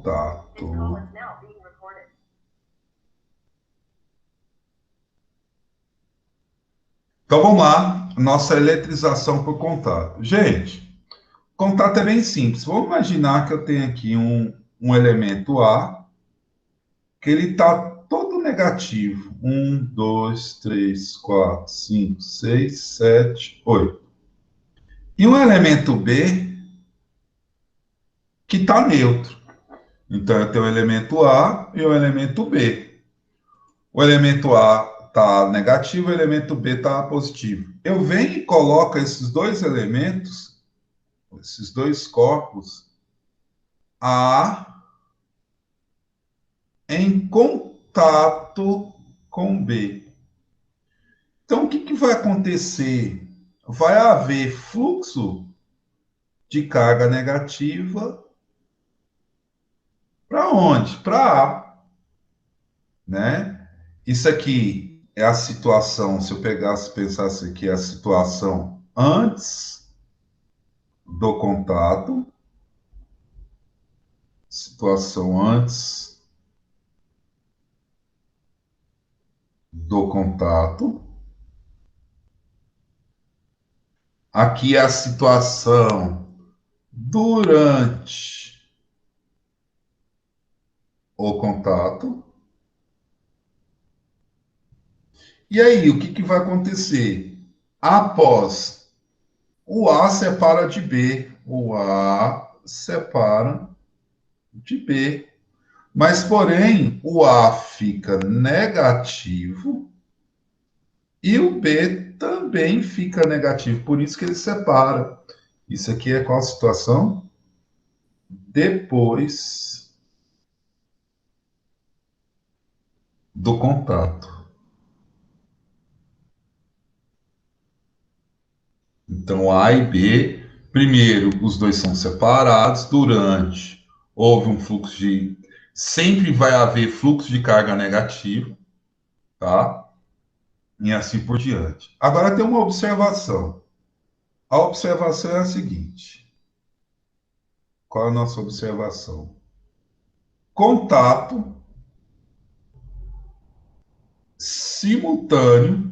contato. Então vamos lá, nossa eletrização por contato. Gente, contato é bem simples. Vamos imaginar que eu tenho aqui um elemento A, que ele está todo negativo. 1, 2, 3, 4, 5, 6, 7, 8. E um elemento B que está neutro. Então eu tenho o elemento A e o elemento B. O elemento A está negativo, o elemento B está positivo. Eu venho e coloco esses dois elementos, esses dois corpos, A em contato com B. Então, o que vai acontecer? Vai haver fluxo de carga negativa para onde? Para A, né? Isso aqui é a situação, se eu pegasse e pensasse aqui, é a situação antes do contato, situação antes do contato. Aqui é a situação durante o contato. E aí, o que vai acontecer? Após o A separa de B, o A separa de B. Mas, porém, o A fica negativo e o B também fica negativo. Por isso que ele separa. Isso aqui é qual a situação? Depois do contato. Então, A e B, primeiro, os dois são separados, durante, houve um fluxo de. Sempre vai haver fluxo de carga negativo, tá? E assim por diante. Agora tem uma observação. A observação é a seguinte: qual é a nossa observação? Contato simultâneo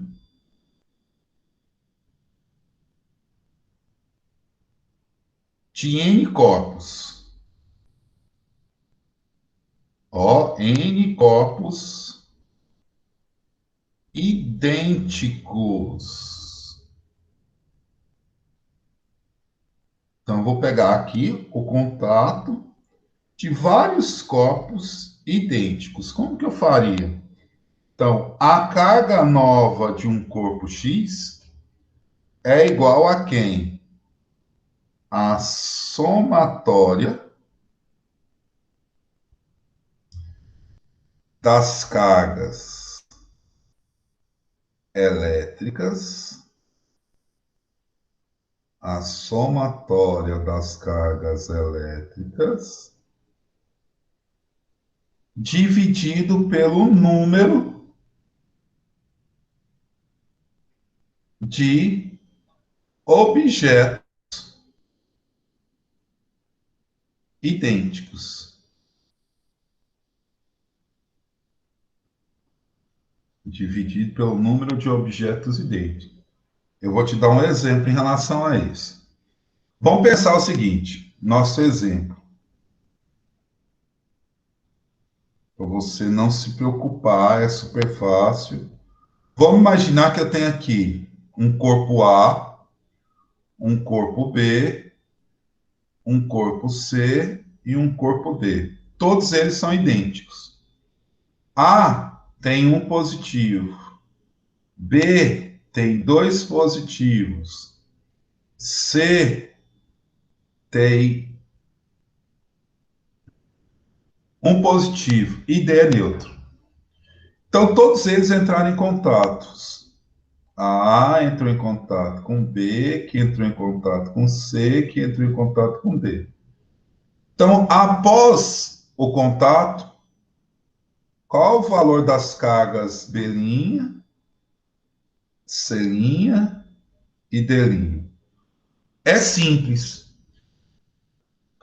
de N corpos. Ó, N corpos idênticos. Então, eu vou pegar aqui o contato de vários corpos idênticos. Como que eu faria? Então, a carga nova de um corpo X é igual a quem? A somatória das cargas elétricas, a somatória das cargas elétricas, dividido pelo número de objetos idênticos. Dividido pelo número de objetos idênticos. Eu vou te dar um exemplo em relação a isso. Vamos pensar o seguinte: nosso exemplo, para você não se preocupar, é super fácil. Vamos imaginar que eu tenho aqui um corpo A, um corpo B, um corpo C e um corpo D. Todos eles são idênticos. A tem um positivo, B tem dois positivos, C tem um positivo e D é neutro. Então, todos eles entraram em contatos. A A entrou em contato com B, que entrou em contato com C, que entrou em contato com D. Então, após o contato, qual o valor das cargas B', C' e D'? É simples.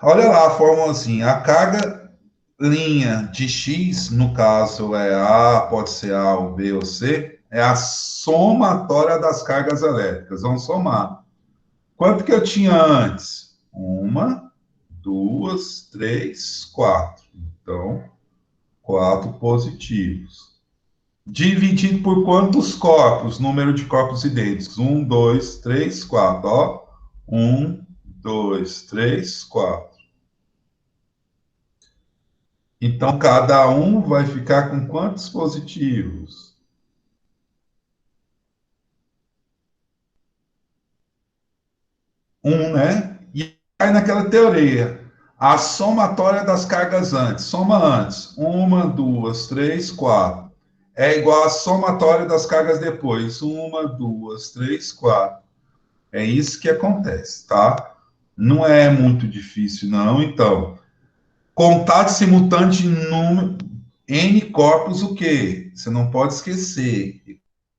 Olha lá a fórmula assim, a carga linha de X, no caso é A, pode ser A ou B ou C, é a somatória das cargas elétricas. Vamos somar. Quanto que eu tinha antes? Uma, duas, três, quatro. Então, quatro positivos. Dividido por quantos corpos? Número de corpos idênticos. Um, dois, três, quatro. Ó. Um, dois, três, quatro. Então, cada um vai ficar com quantos positivos? Um, né? E aí, naquela teoria, a somatória das cargas antes. Soma antes. Uma, duas, três, quatro. É igual a somatória das cargas depois. Uma, duas, três, quatro. É isso que acontece, tá? Não é muito difícil, não. Então, contato simultâneo de número, N corpos, o quê? Você não pode esquecer.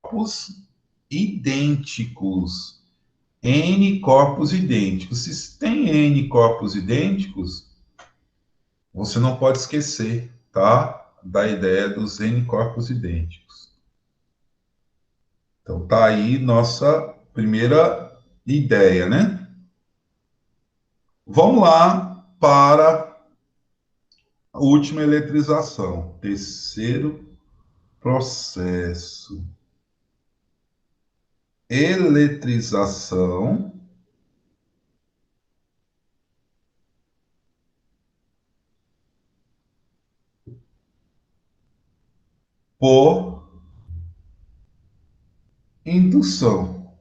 Corpos idênticos. N corpos idênticos. Se tem N corpos idênticos, você não pode esquecer, tá? Da ideia dos N corpos idênticos. Então, tá aí nossa primeira ideia, né? Vamos lá para a última eletrização. Terceiro processo. Eletrização por indução.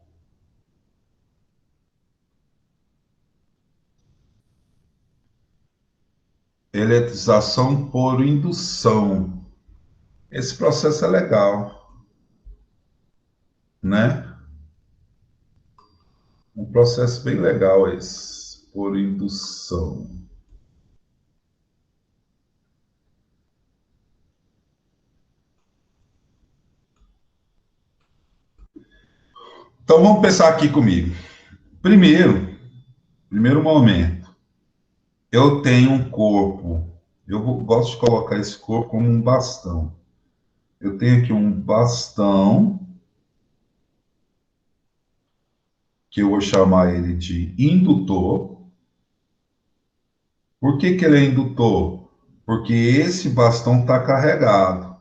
Eletrização por indução. Esse processo é legal, né? Um processo bem legal esse, por indução. Então vamos pensar aqui comigo. Primeiro momento, eu tenho um corpo. Gosto de colocar esse corpo como um bastão. Eu tenho aqui um bastão, que eu vou chamar ele de indutor. Por que que ele é indutor? Porque esse bastão está carregado.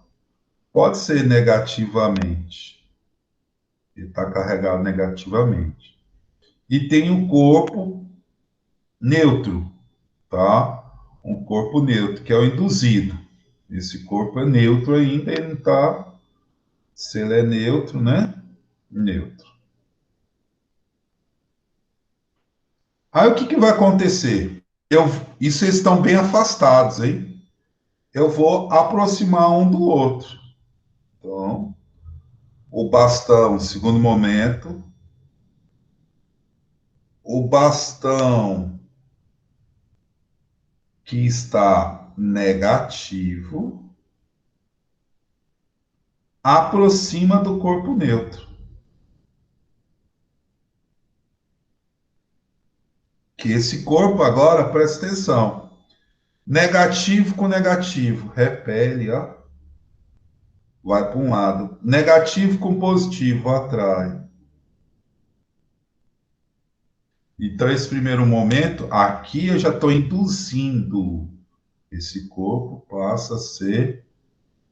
Pode ser negativamente. Ele está carregado negativamente. E tem um corpo neutro, tá? Um corpo neutro, que é o induzido. Esse corpo é neutro ainda, ele não está. Se ele é neutro, né? Neutro. Aí o que, que vai acontecer? Isso eles estão bem afastados, hein? Eu vou aproximar um do outro. Então, o bastão, segundo momento, o bastão que está negativo aproxima do corpo neutro. Que esse corpo agora, presta atenção, negativo com negativo, repele, ó, vai para um lado. Negativo com positivo, atrai. Então, esse primeiro momento, aqui eu já estou induzindo. Esse corpo passa a ser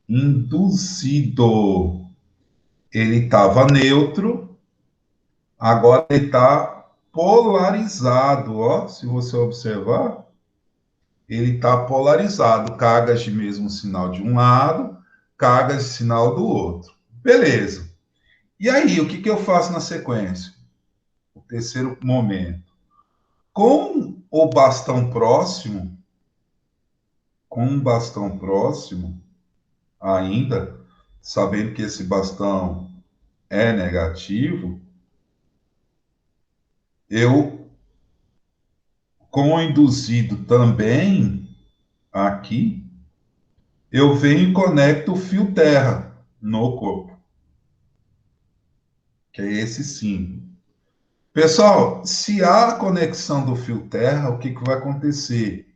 induzido. Ele estava neutro, agora ele está polarizado. Ó, se você observar, ele está polarizado. Cargas de mesmo sinal de um lado, cargas de sinal do outro. Beleza. E aí, o que, que eu faço na sequência? O terceiro momento. Com o bastão próximo, com um bastão próximo, ainda, sabendo que esse bastão é negativo, eu, com o induzido também, aqui, eu venho e conecto o fio terra no corpo, que é esse símbolo. Pessoal, se há conexão do fio terra, o que, que vai acontecer?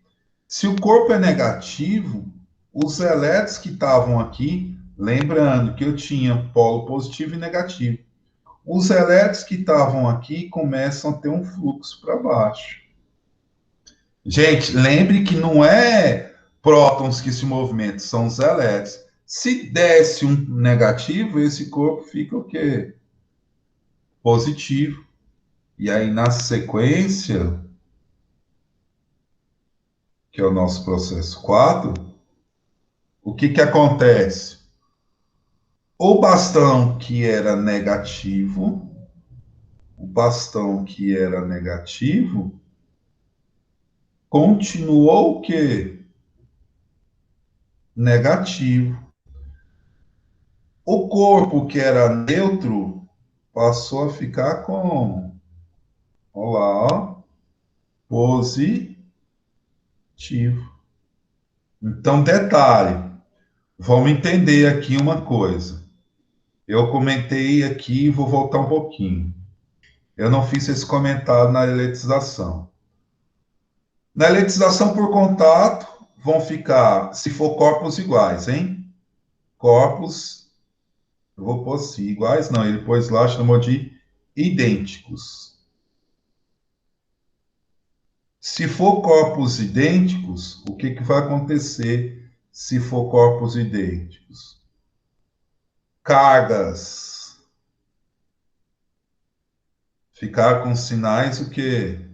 Se o corpo é negativo, os elétrons que estavam aqui, lembrando que eu tinha polo positivo e negativo, os elétrons que estavam aqui começam a ter um fluxo para baixo. Gente, lembre que não é prótons que se movimentam, são os elétrons. Se desce um negativo, esse corpo fica o quê? Positivo. E aí, na sequência, que é o nosso processo 4, o que que acontece? O bastão que era negativo, o bastão que era negativo, continuou o quê? Negativo. O corpo que era neutro passou a ficar como? Olha lá, ó, positivo. Então, detalhe, vamos entender aqui uma coisa. Eu comentei aqui, vou voltar um pouquinho. Eu não fiz esse comentário na eletização. Na eletização por contato, vão ficar, se for corpos iguais, hein? Corpos, eu vou pôr assim, iguais não, ele pôs lá, chamou de idênticos. Se for corpos idênticos, o que, que vai acontecer se for corpos idênticos? Cargas. Ficar com sinais o quê?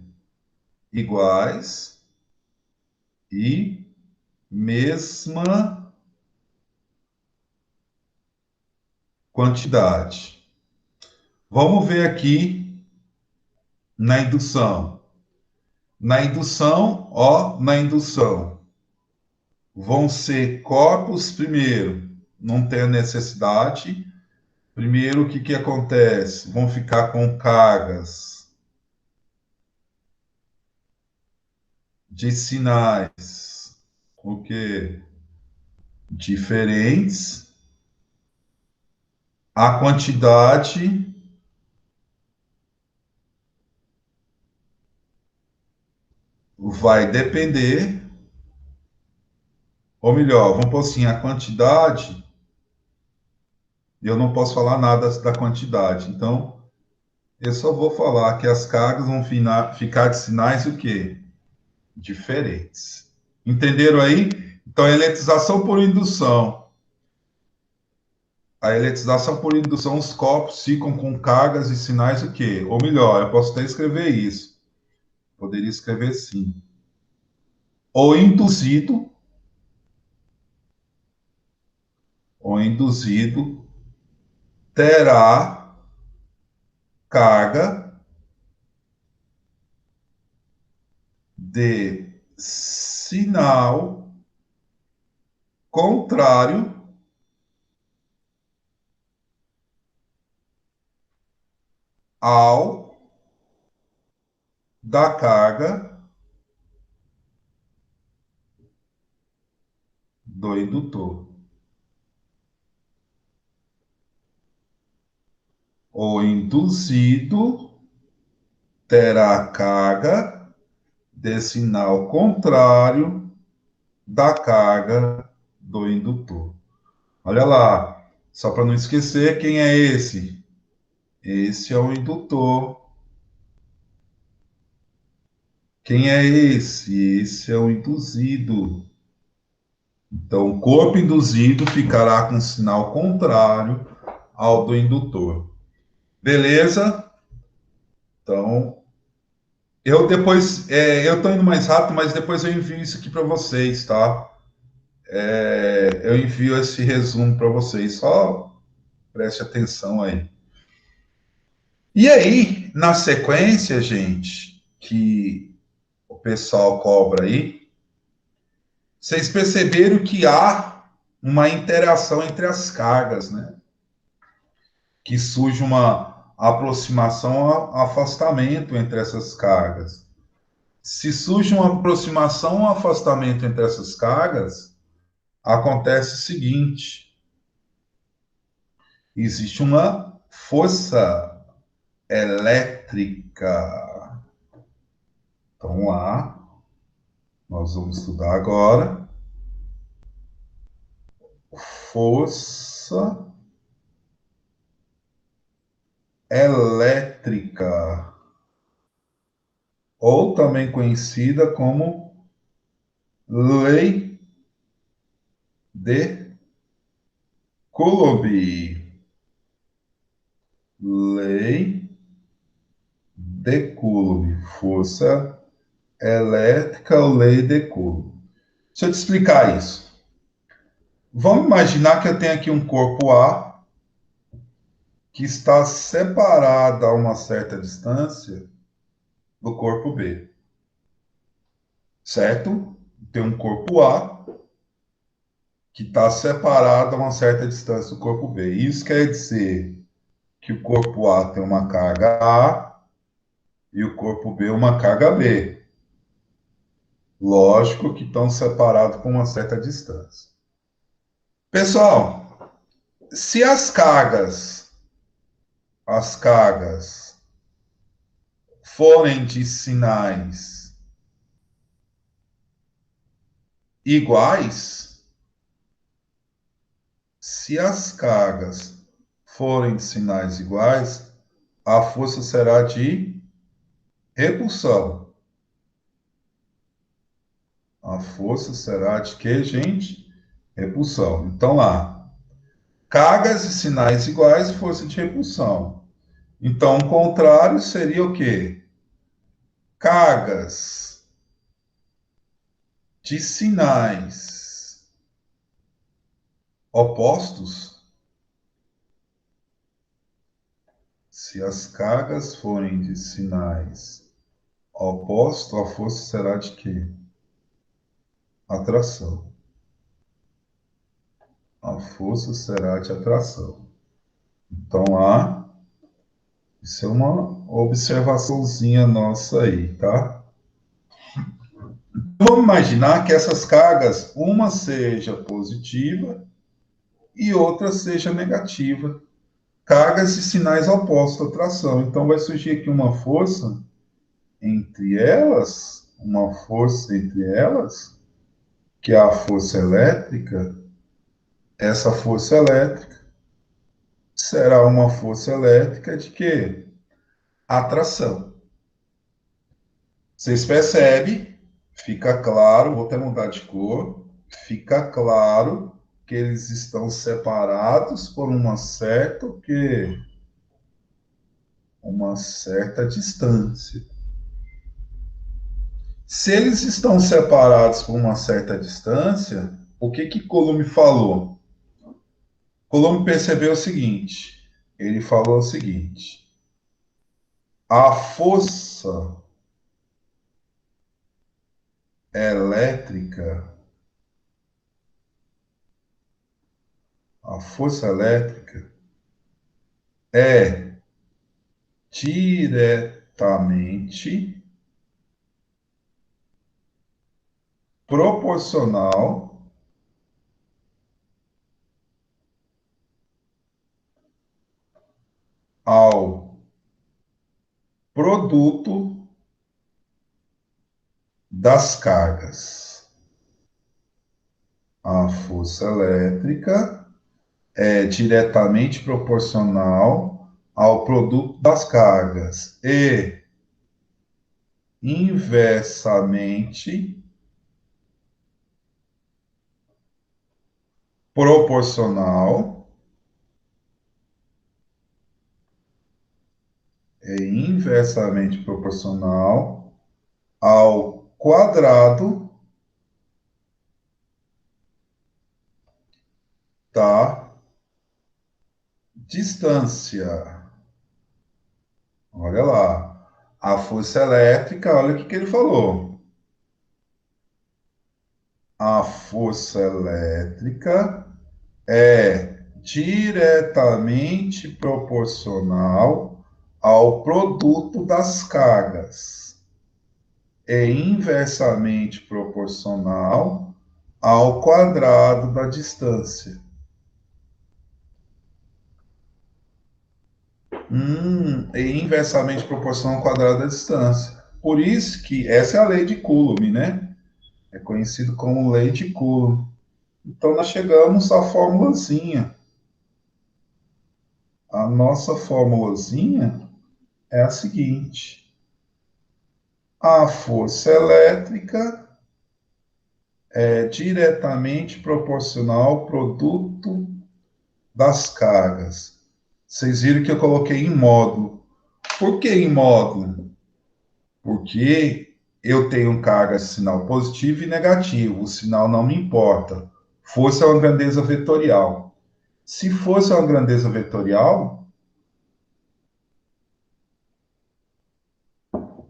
Iguais e mesma quantidade. Vamos ver aqui na indução. Na indução, ó, na indução, vão ser corpos primeiro, não tem a necessidade. Primeiro, o que que acontece? Vão ficar com cargas de sinais, o que? Diferentes. A quantidade vai depender, ou melhor, vamos pôr assim, a quantidade, eu não posso falar nada da quantidade, então eu só vou falar que as cargas vão ficar de sinais o quê? Diferentes. Entenderam aí? Então, a eletrização por indução. A eletrização por indução, os corpos ficam com cargas e sinais o quê? Ou melhor, eu posso até escrever isso. Poderia escrever sim. O induzido terá carga de sinal contrário ao da carga do indutor. O induzido terá carga de sinal contrário da carga do indutor. Olha lá, só para não esquecer, quem é esse? Esse é o indutor. Quem é esse? Esse é o induzido. Então, o corpo induzido ficará com sinal contrário ao do indutor. Beleza? Então, eu depois, eu estou indo mais rápido, mas depois eu envio isso aqui para vocês, tá? Eu envio esse resumo para vocês, só preste atenção aí. E aí, na sequência, gente, que o pessoal cobra aí, vocês perceberam que há uma interação entre as cargas, né? Que surge uma aproximação, afastamento entre essas cargas. Se surge uma aproximação, afastamento entre essas cargas, acontece o seguinte: existe uma força elétrica. Então lá, Nós vamos estudar agora força elétrica, ou também conhecida como lei de Coulomb. Lei de Coulomb, força elétrica ou lei de Coulomb. Deixa eu te explicar isso. Vamos imaginar que eu tenho aqui um corpo A que está separado a uma certa distância do corpo B, certo? Tem um corpo A que está separado a uma certa distância do corpo B. Isso quer dizer que o corpo A tem uma carga A e o corpo B uma carga B. Lógico que estão separados com uma certa distância. Pessoal, se as cargas forem de sinais iguais, se as cargas forem de sinais iguais, a força será de repulsão. A força será de quê, gente? Repulsão. Então, lá, cargas e sinais iguais, força de repulsão. Então, o contrário seria o quê? Cargas de sinais opostos, se as cargas forem de sinais opostos, a força será de quê? Atração. A força será de atração. Então, lá, isso é uma observaçãozinha nossa aí, tá? Vamos imaginar que essas cargas, uma seja positiva e outra seja negativa. Cargas e sinais opostos à atração. Então, vai surgir aqui uma força entre elas, que é a força elétrica. Essa força elétrica será uma força elétrica de quê? Atração. Vocês percebem? Fica claro, vou até mudar de cor. Fica claro que eles estão separados por uma certa distância. Se eles estão separados por uma certa distância, o que Coulomb falou? Coulomb percebeu o seguinte, ele falou o seguinte, a força elétrica, a força elétrica é diretamente proporcional ao produto das cargas. A força elétrica é diretamente proporcional ao produto das cargas e inversamente proporcional ao quadrado da distância. Olha lá, a força elétrica, olha o que ele falou. A força elétrica é diretamente proporcional ao produto das cargas e inversamente proporcional ao quadrado da distância. E inversamente proporcional ao quadrado da distância. Por isso que essa é a lei de Coulomb, né? É conhecido como lei de Coulomb. Então, nós chegamos à formulazinha. A nossa formulazinha é a seguinte: a força elétrica é diretamente proporcional ao produto das cargas. Vocês viram que eu coloquei em módulo. Por que em módulo? Porque eu tenho carga de sinal positivo e negativo. O sinal não me importa. Força é uma grandeza vetorial. Se fosse uma grandeza vetorial,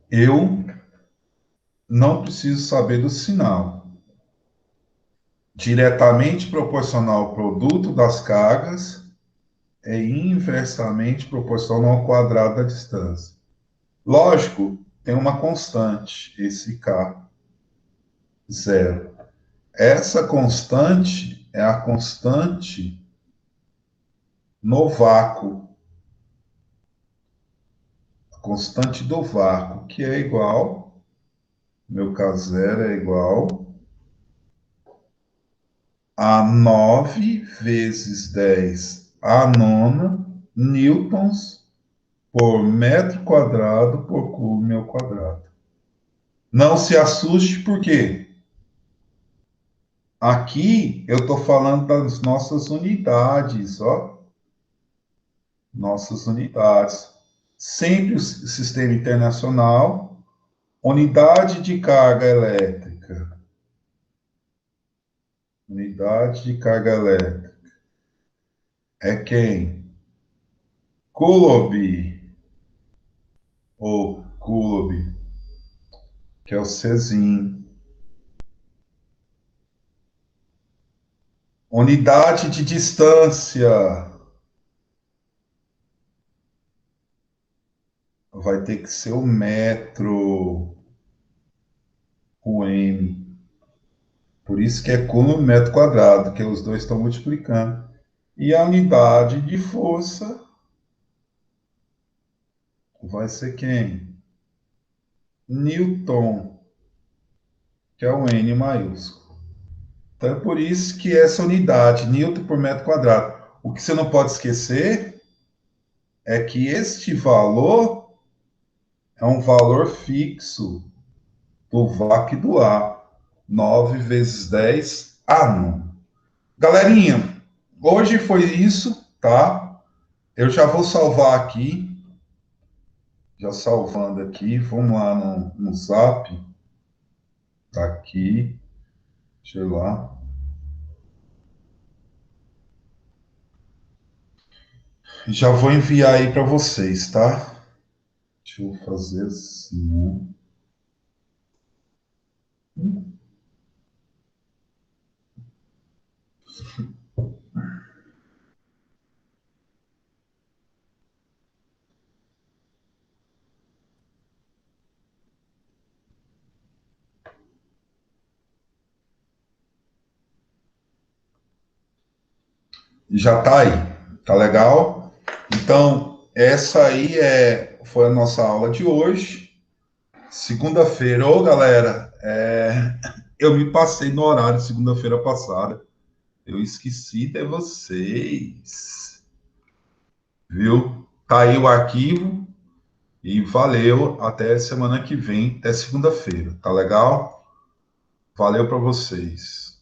eu não preciso saber do sinal. Diretamente proporcional ao produto das cargas é inversamente proporcional ao quadrado da distância. Lógico, tem uma constante, esse K, zero. Essa constante é a constante no vácuo, a constante do vácuo, que é igual, meu K0 é igual a 9 vezes 10 a nona newtons por metro quadrado por cubo ao quadrado. Não se assuste, por quê? Aqui eu estou falando das nossas unidades, ó. Nossas unidades. Sempre o sistema internacional, unidade de carga elétrica. Unidade de carga elétrica. É quem? Coulomb, ou Coulomb, que é o Czinho. Unidade de distância. Vai ter que ser o metro, o M. Por isso que é Coulomb metro quadrado, que os dois estão multiplicando. E a unidade de força vai ser quem? Newton, que é o N maiúsculo. Então é por isso que essa unidade, Newton por metro quadrado. O que você não pode esquecer é que este valor é um valor fixo do VAC do A. 9 vezes 10 A. Galerinha, hoje foi isso, tá? Eu já vou salvar aqui, já salvando aqui. Vamos lá no Zap. Tá aqui. Deixa eu ir lá. Já vou enviar aí para vocês, tá? Deixa eu fazer assim. Já tá aí. Tá legal? Então, essa aí foi a nossa aula de hoje. Segunda-feira. Ô, galera, eu me passei no horário segunda-feira passada. Eu esqueci de vocês. Viu? Tá aí o arquivo. E valeu. Até semana que vem. Até segunda-feira. Tá legal? Valeu para vocês.